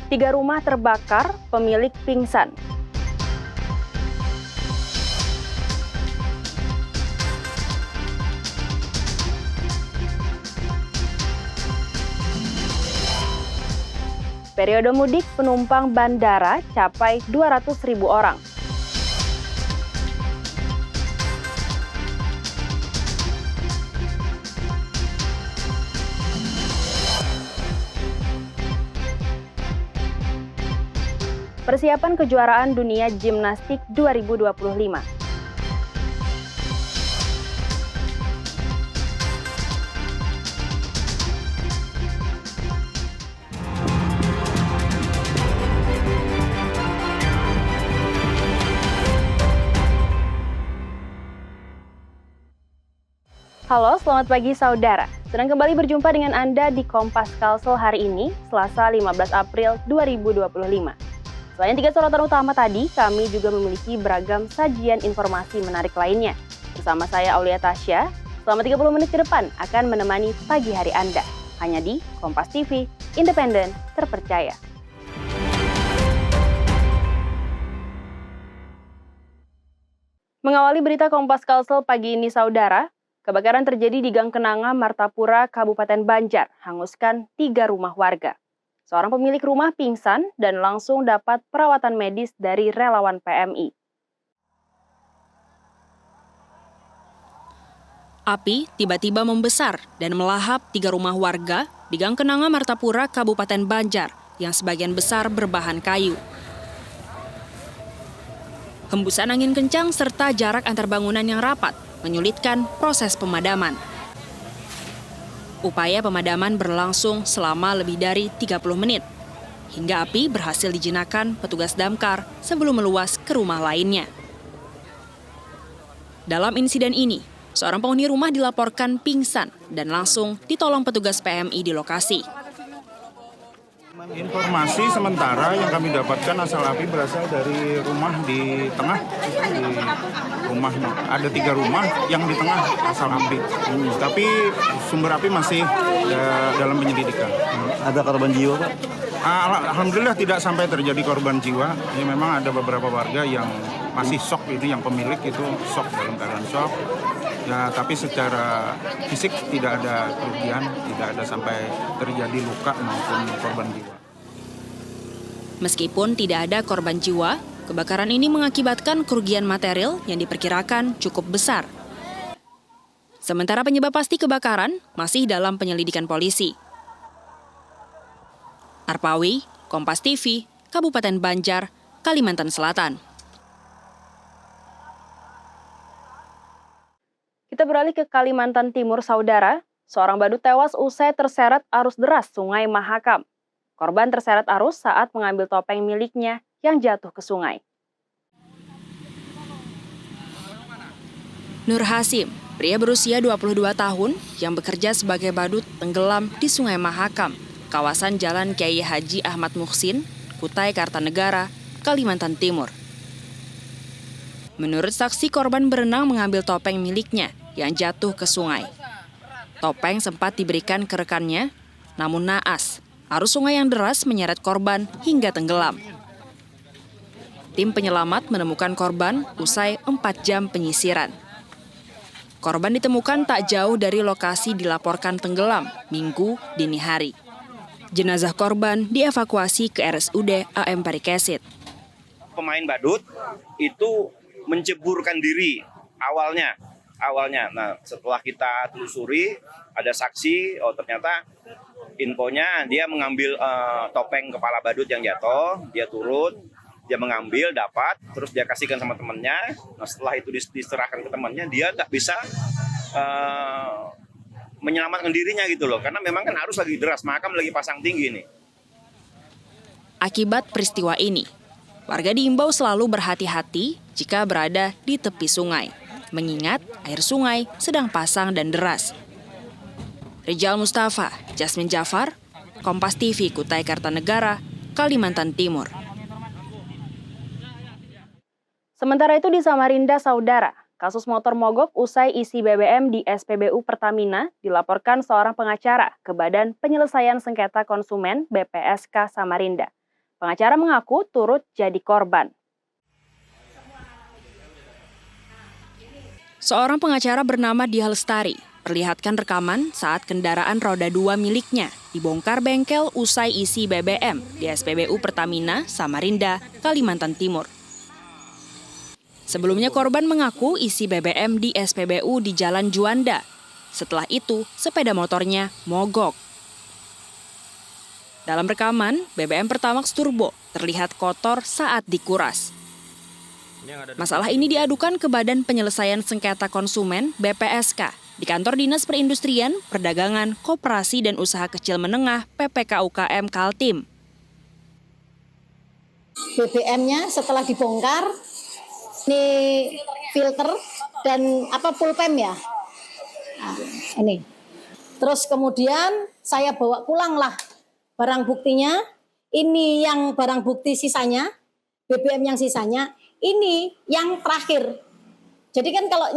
3 rumah terbakar, pemilik pingsan. Periode mudik penumpang bandara capai 200.000 orang. Persiapan kejuaraan dunia gimnastik 2025. Halo, selamat pagi saudara. Senang kembali berjumpa dengan Anda di Kompas Kalsel hari ini, Selasa 15 April 2025. Selain 3 sorotan utama tadi, kami juga memiliki beragam sajian informasi menarik lainnya. Bersama saya Aulia Tasya, selama 30 menit ke depan akan menemani pagi hari Anda. Hanya di Kompas TV, independen, terpercaya. Mengawali berita Kompas Kalsel pagi ini saudara, kebakaran terjadi di Gang Kenanga, Martapura, Kabupaten Banjar, hanguskan 3 rumah warga. Seorang pemilik rumah pingsan dan langsung dapat perawatan medis dari relawan PMI. Api tiba-tiba membesar dan melahap 3 rumah warga di Gang Kenanga, Martapura, Kabupaten Banjar, yang sebagian besar berbahan kayu. Hembusan angin kencang serta jarak antar bangunan yang rapat menyulitkan proses pemadaman. Upaya pemadaman berlangsung selama lebih dari 30 menit, hingga api berhasil dijinakan petugas damkar sebelum meluas ke rumah lainnya. Dalam insiden ini, seorang penghuni rumah dilaporkan pingsan dan langsung ditolong petugas PMI di lokasi. Informasi sementara yang kami dapatkan asal api berasal dari rumah di tengah. Di rumah ada 3 rumah yang di tengah asal api. Tapi sumber api masih dalam penyelidikan. Ada korban jiwa, Pak? Alhamdulillah tidak sampai terjadi korban jiwa. Ya, memang ada beberapa warga yang masih shock, itu yang pemilik itu shock, dalam keadaan shock. Ya, tapi secara fisik tidak ada kerugian, tidak ada sampai terjadi luka maupun korban jiwa. Meskipun tidak ada korban jiwa, kebakaran ini mengakibatkan kerugian material yang diperkirakan cukup besar. Sementara penyebab pasti kebakaran masih dalam penyelidikan polisi. Arpawi, Kompas TV, Kabupaten Banjar, Kalimantan Selatan. Kita beralih ke Kalimantan Timur, saudara. Seorang badut tewas usai terseret arus deras Sungai Mahakam. Korban terseret arus saat mengambil topeng miliknya yang jatuh ke sungai. Nur Hasim, pria berusia 22 tahun yang bekerja sebagai badut tenggelam di Sungai Mahakam, kawasan Jalan Kiai Haji Ahmad Muhsin, Kutai Kartanegara, Kalimantan Timur. Menurut saksi, korban berenang mengambil topeng miliknya yang jatuh ke sungai. Topeng sempat diberikan ke rekannya, namun naas. Arus sungai yang deras menyeret korban hingga tenggelam. Tim penyelamat menemukan korban usai 4 jam penyisiran. Korban ditemukan tak jauh dari lokasi dilaporkan tenggelam Minggu dini hari. Jenazah korban dievakuasi ke RSUD AM Parikesit. Pemain badut itu menceburkan diri awalnya. Nah, setelah kita telusuri, ada saksi, ternyata infonya dia mengambil topeng kepala badut yang jatuh, dia turun, dia mengambil, dapat, terus dia kasihkan sama temannya. Nah, setelah itu diserahkan ke temannya, dia nggak bisa menyelamatkan dirinya gitu loh, karena memang kan arus lagi deras, makam lagi pasang tinggi nih. Akibat peristiwa ini, warga diimbau selalu berhati-hati jika berada di tepi sungai, mengingat air sungai sedang pasang dan deras. Rijal Mustafa, Jasmine Jafar, Kompas TV, Kutai Kartanegara, Kalimantan Timur. Sementara itu di Samarinda, saudara, kasus motor mogok usai isi BBM di SPBU Pertamina dilaporkan seorang pengacara ke Badan Penyelesaian Sengketa Konsumen BPSK Samarinda. Pengacara mengaku turut jadi korban. Seorang pengacara bernama Diah Lestari perlihatkan rekaman saat kendaraan roda 2 miliknya dibongkar bengkel usai isi BBM di SPBU Pertamina, Samarinda, Kalimantan Timur. Sebelumnya korban mengaku isi BBM di SPBU di Jalan Juanda. Setelah itu, sepeda motornya mogok. Dalam rekaman, BBM Pertamax Turbo terlihat kotor saat dikuras. Masalah ini diadukan ke Badan Penyelesaian Sengketa Konsumen (BPSK) di Kantor Dinas Perindustrian, Perdagangan, Koperasi dan Usaha Kecil Menengah (PPK UKM) Kaltim. BBM-nya setelah dibongkar, ini filter dan pulpen ya. Nah, ini. Terus kemudian saya bawa pulanglah barang buktinya. Ini yang barang bukti sisanya, BBM yang sisanya. Ini yang terakhir. Jadi kan kalau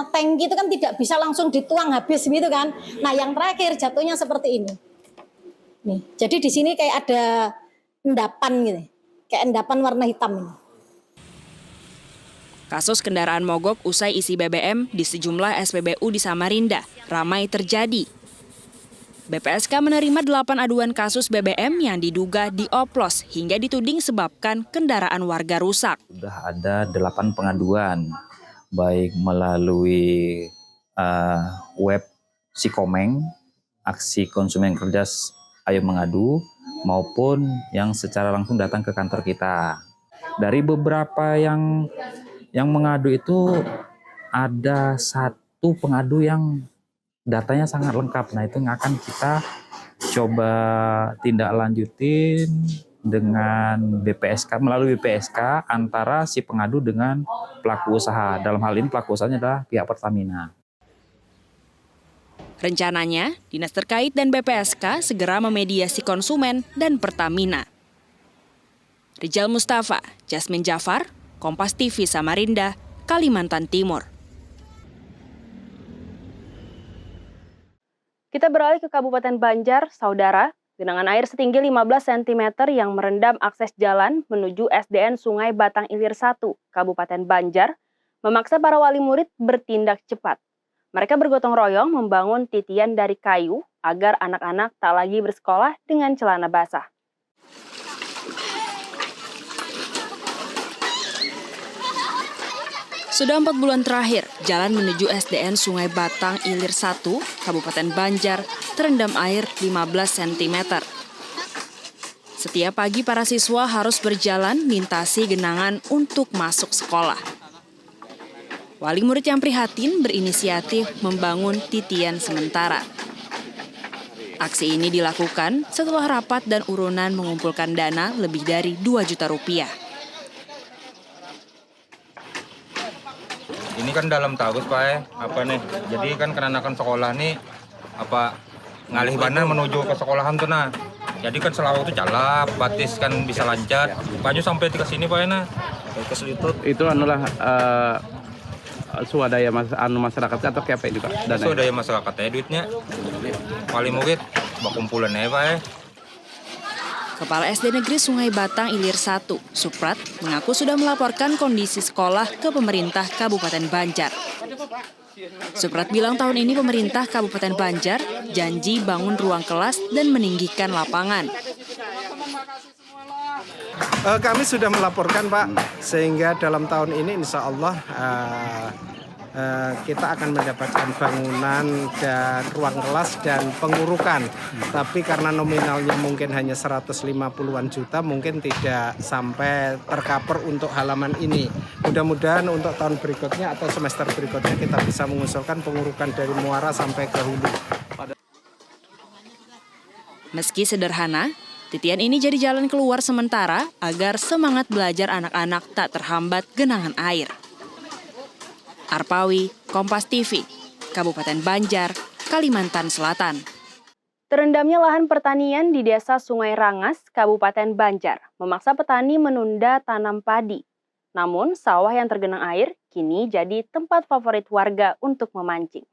tangki itu kan tidak bisa langsung dituang habis gitu kan. Nah yang terakhir jatuhnya seperti ini. Nih, jadi di sini kayak ada endapan gitu. Kayak endapan warna hitam ini. Kasus kendaraan mogok usai isi BBM di sejumlah SPBU di Samarinda ramai terjadi. BPSK menerima 8 aduan kasus BBM yang diduga dioplos hingga dituding sebabkan kendaraan warga rusak. Sudah ada 8 pengaduan, baik melalui web Sikomeng, Aksi Konsumen Cerdas Ayo Mengadu, maupun yang secara langsung datang ke kantor kita. Dari beberapa yang mengadu itu ada satu pengadu yang datanya sangat lengkap. Nah itu yang akan kita coba tindak lanjutin dengan BPSK, melalui BPSK antara si pengadu dengan pelaku usaha. Dalam hal ini pelaku usahanya adalah pihak Pertamina. Rencananya, dinas terkait dan BPSK segera memediasi konsumen dan Pertamina. Rijal Mustafa, Jasmine Jafar, Kompas TV Samarinda, Kalimantan Timur. Kita beralih ke Kabupaten Banjar, Saudara. Genangan air setinggi 15 cm yang merendam akses jalan menuju SDN Sungai Batang Ilir 1, Kabupaten Banjar, memaksa para wali murid bertindak cepat. Mereka bergotong royong membangun titian dari kayu agar anak-anak tak lagi bersekolah dengan celana basah. Sudah 4 bulan terakhir, jalan menuju SDN Sungai Batang Ilir 1, Kabupaten Banjar, terendam air 15 cm. Setiap pagi para siswa harus berjalan lintasi genangan untuk masuk sekolah. Wali murid yang prihatin berinisiatif membangun titian sementara. Aksi ini dilakukan setelah rapat dan urunan mengumpulkan dana lebih dari 2 juta rupiah. Ini kan dalam tahus Pak jadi kan kenakan sekolah nih ngalih bana menuju ke sekolahan tuh nah. Jadi kan selalu itu calap, batis kan bisa lancar. Banyak sampai ke sini Pak ke selutut. Itu swadaya masyarakat atau kayak apa ini Pak? Swadaya masyarakatnya duitnya. Wali murid kumpulan Pak Kepala SD Negeri Sungai Batang Ilir 1, Suprat, mengaku sudah melaporkan kondisi sekolah ke pemerintah Kabupaten Banjar. Suprat bilang tahun ini pemerintah Kabupaten Banjar janji bangun ruang kelas dan meninggikan lapangan. Kami sudah melaporkan Pak, sehingga dalam tahun ini insya Allah kita akan mendapatkan bangunan dan ruang kelas dan pengurukan. Tapi karena nominalnya mungkin hanya 150-an juta, mungkin tidak sampai tercover untuk halaman ini. Mudah-mudahan untuk tahun berikutnya atau semester berikutnya kita bisa mengusulkan pengurukan dari muara sampai ke hulu. Meski sederhana, titian ini jadi jalan keluar sementara agar semangat belajar anak-anak tak terhambat genangan air. Arpawi, Kompas TV, Kabupaten Banjar, Kalimantan Selatan. Terendamnya lahan pertanian di Desa Sungai Rangas, Kabupaten Banjar, memaksa petani menunda tanam padi. Namun, sawah yang tergenang air kini jadi tempat favorit warga untuk memancing.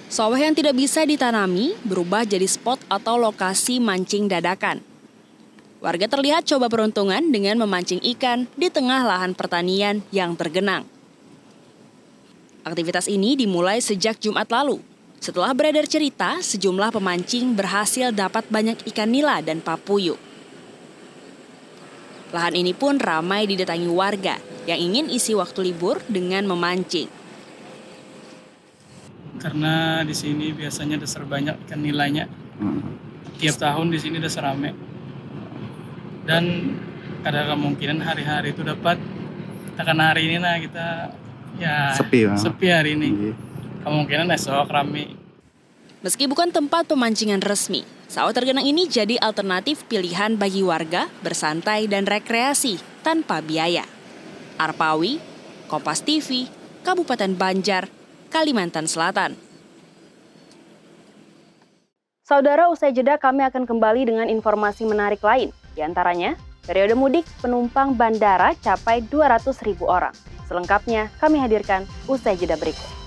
Sawah yang tidak bisa ditanami berubah jadi spot atau lokasi mancing dadakan. Warga terlihat coba peruntungan dengan memancing ikan di tengah lahan pertanian yang tergenang. Aktivitas ini dimulai sejak Jumat lalu. Setelah beredar cerita, sejumlah pemancing berhasil dapat banyak ikan nila dan papuyu. Lahan ini pun ramai didatangi warga yang ingin isi waktu libur dengan memancing. Karena di sini biasanya dasar banyak ikan nilainya. Tiap tahun di sini dasar rame. Dan ada kemungkinan hari-hari itu dapat. Karena hari ini kita sepi hari ini. Kemungkinan esok rame. Meski bukan tempat pemancingan resmi, sawah tergenang ini jadi alternatif pilihan bagi warga bersantai dan rekreasi tanpa biaya. Arpawi, Kompas TV, Kabupaten Banjar, Kalimantan Selatan. Saudara, usai jeda kami akan kembali dengan informasi menarik lain. Di antaranya, periode mudik penumpang bandara capai 200.000 orang. Selengkapnya kami hadirkan usai jeda berikut.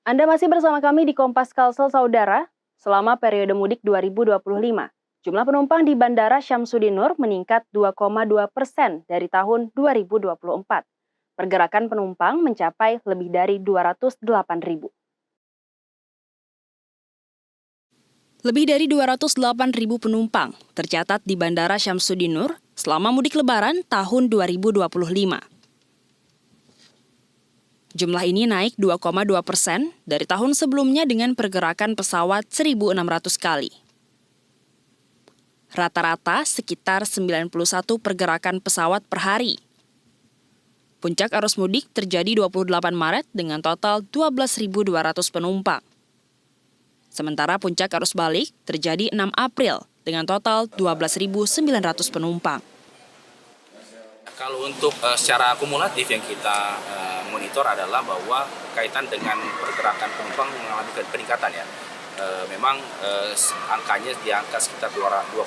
Anda masih bersama kami di Kompas Kalsel, Saudara. Selama periode mudik 2025, jumlah penumpang di Bandara Syamsuddin Nur meningkat 2,2% dari tahun 2024. Pergerakan penumpang mencapai lebih dari 208.000. Lebih dari 208.000 penumpang tercatat di Bandara Syamsuddin Nur selama mudik Lebaran tahun 2025. Jumlah ini naik 2,2% dari tahun sebelumnya dengan pergerakan pesawat 1.600 kali. Rata-rata sekitar 91 pergerakan pesawat per hari. Puncak arus mudik terjadi 28 Maret dengan total 12.200 penumpang. Sementara puncak arus balik terjadi 6 April dengan total 12.900 penumpang. Kalau untuk secara akumulatif yang kita monitor adalah bahwa kaitan dengan pergerakan penumpang mengalami peningkatan ya. Memang angkanya di angka sekitar 2,2%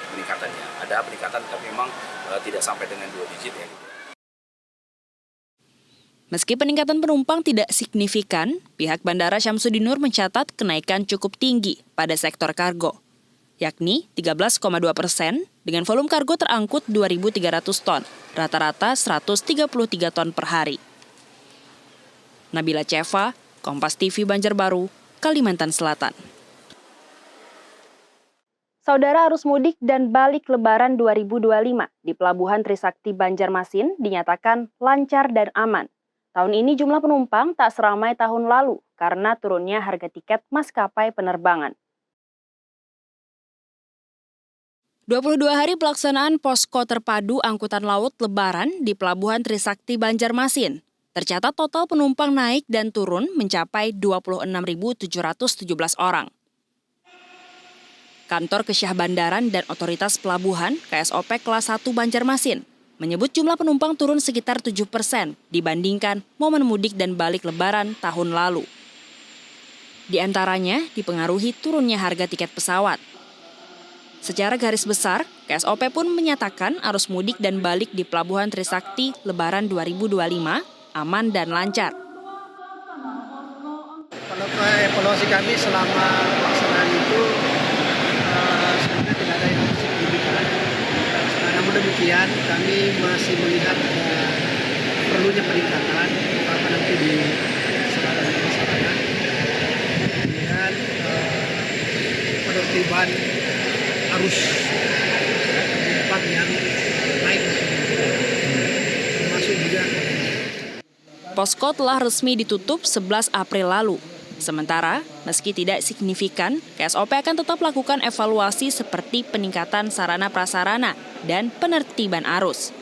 peningkatannya. Ada peningkatan tapi memang tidak sampai dengan 2 digit ya. Meski peningkatan penumpang tidak signifikan, pihak Bandara Syamsuddin Nur mencatat kenaikan cukup tinggi pada sektor kargo, yakni 13,2% dengan volume kargo terangkut 2.300 ton, rata-rata 133 ton per hari. Nabila Ceva, Kompas TV Banjarbaru, Kalimantan Selatan. Saudara, arus mudik dan balik Lebaran 2025 di Pelabuhan Trisakti Banjarmasin dinyatakan lancar dan aman. Tahun ini jumlah penumpang tak seramai tahun lalu karena turunnya harga tiket maskapai penerbangan. 22 hari pelaksanaan posko terpadu angkutan laut Lebaran di Pelabuhan Trisakti Banjarmasin. Tercatat total penumpang naik dan turun mencapai 26.717 orang. Kantor Kesyah Bandaran dan Otoritas Pelabuhan KSOP Kelas 1 Banjarmasin menyebut jumlah penumpang turun sekitar 7% dibandingkan momen mudik dan balik Lebaran tahun lalu. Di antaranya dipengaruhi turunnya harga tiket pesawat. Secara garis besar, KSOP pun menyatakan arus mudik dan balik di Pelabuhan Trisakti Lebaran 2025 aman dan lancar. Kalau evaluasi kami selama pelaksanaan itu sebenarnya tidak ada yang signifikan. Namun demikian kami masih melihat perlunya peningkatan apa nanti di sarana dengan penertiban arus penumpang yang naik termasuk juga. Posko telah resmi ditutup 11 April lalu. Sementara, meski tidak signifikan, KSOP akan tetap lakukan evaluasi seperti peningkatan sarana prasarana dan penertiban arus.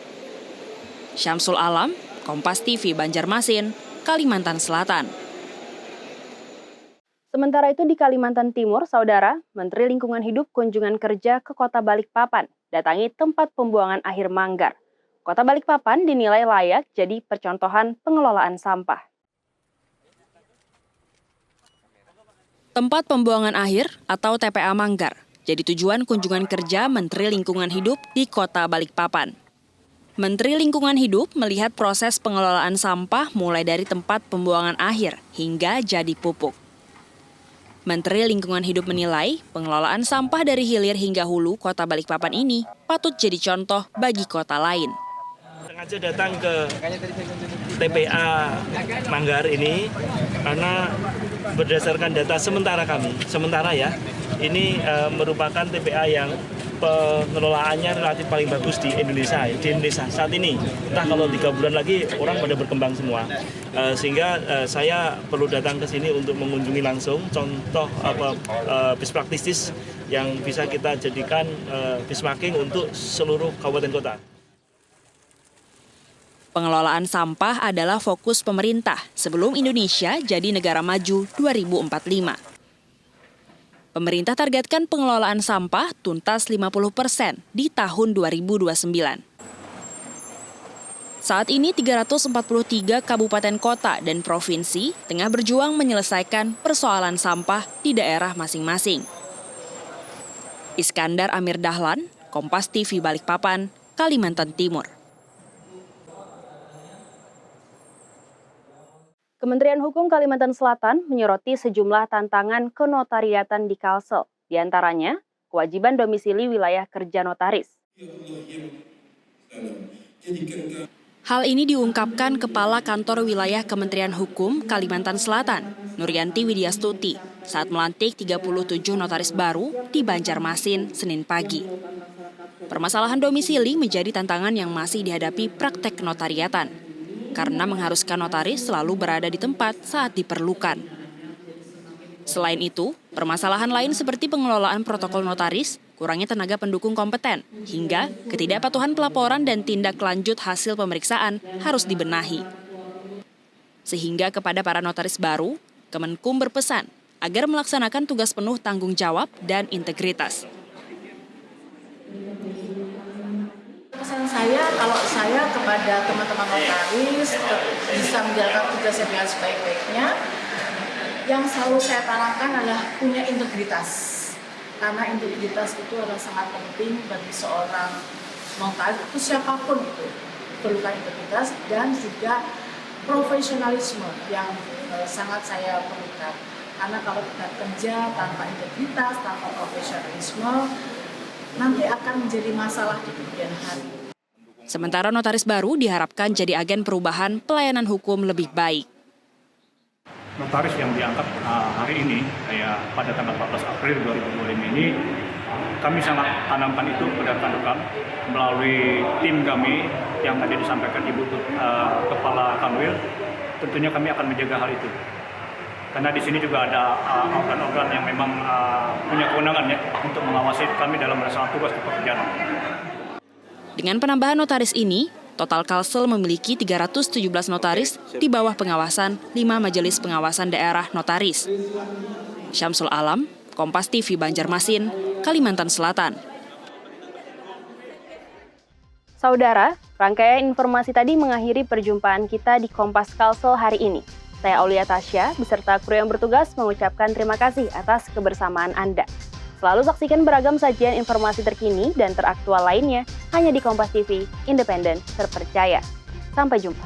Syamsul Alam, Kompas TV Banjarmasin, Kalimantan Selatan. Sementara itu di Kalimantan Timur, Saudara, Menteri Lingkungan Hidup kunjungan kerja ke Kota Balikpapan, datangi tempat pembuangan akhir Manggar. Kota Balikpapan dinilai layak jadi percontohan pengelolaan sampah. Tempat pembuangan akhir atau TPA Manggar jadi tujuan kunjungan kerja Menteri Lingkungan Hidup di Kota Balikpapan. Menteri Lingkungan Hidup melihat proses pengelolaan sampah mulai dari tempat pembuangan akhir hingga jadi pupuk. Menteri Lingkungan Hidup menilai pengelolaan sampah dari hilir hingga hulu Kota Balikpapan ini patut jadi contoh bagi kota lain. Sengaja datang ke TPA Manggar ini karena berdasarkan data sementara kami, ini merupakan TPA yang pengelolaannya relatif paling bagus di Indonesia saat ini. Entah kalau 3 bulan lagi orang pada berkembang semua, sehingga saya perlu datang ke sini untuk mengunjungi langsung contoh best practices yang bisa kita jadikan benchmarking untuk seluruh kabupaten kota. Pengelolaan sampah adalah fokus pemerintah sebelum Indonesia jadi negara maju 2045. Pemerintah targetkan pengelolaan sampah tuntas 50% di tahun 2029. Saat ini 343 kabupaten kota dan provinsi tengah berjuang menyelesaikan persoalan sampah di daerah masing-masing. Iskandar Amir Dahlan, Kompas TV Balikpapan, Kalimantan Timur. Kementerian Hukum Kalimantan Selatan menyoroti sejumlah tantangan kenotariatan di Kalsel, di antaranya kewajiban domisili wilayah kerja notaris. Hal ini diungkapkan Kepala Kantor Wilayah Kementerian Hukum Kalimantan Selatan, Nuryanti Widyastuti, saat melantik 37 notaris baru di Banjarmasin, Senin pagi. Permasalahan domisili menjadi tantangan yang masih dihadapi praktek kenotariatan, karena mengharuskan notaris selalu berada di tempat saat diperlukan. Selain itu, permasalahan lain seperti pengelolaan protokol notaris, kurangnya tenaga pendukung kompeten, hingga ketidakpatuhan pelaporan dan tindak lanjut hasil pemeriksaan harus dibenahi. Sehingga kepada para notaris baru, Kemenkum berpesan agar melaksanakan tugas penuh tanggung jawab dan integritas. Pesan saya, kalau saya kepada teman-teman notaris bisa menjalankan tugasnya dengan sebaik-baiknya, yang selalu saya tanamkan adalah punya integritas. Karena integritas itu adalah sangat penting bagi seorang notaris, itu siapapun itu. Perlukan integritas dan juga profesionalisme yang sangat saya perlukan. Karena kalau kita kerja tanpa integritas, tanpa profesionalisme, nanti akan menjadi masalah di kemudian hari. Sementara notaris baru diharapkan jadi agen perubahan pelayanan hukum lebih baik. Notaris yang diangkat hari ini, pada tanggal 14 April 2025 ini, kami sangat tanamkan itu pada rekan-rekan melalui tim kami yang tadi disampaikan Ibu Kepala Kanwil. Tentunya kami akan menjaga hal itu. Karena di sini juga ada organ-organ yang memang punya kewenangan ya untuk mengawasi kami dalam melaksanakan tugas pekerjaan. Dengan penambahan notaris ini, total Kalsel memiliki 317 notaris di bawah pengawasan 5 Majelis Pengawasan Daerah Notaris. Syamsul Alam, Kompas TV Banjarmasin, Kalimantan Selatan. Saudara, rangkaian informasi tadi mengakhiri perjumpaan kita di Kompas Kalsel hari ini. Saya Aulia Tasya, beserta kru yang bertugas mengucapkan terima kasih atas kebersamaan Anda. Selalu saksikan beragam sajian informasi terkini dan teraktual lainnya hanya di Kompas TV, independen, terpercaya. Sampai jumpa.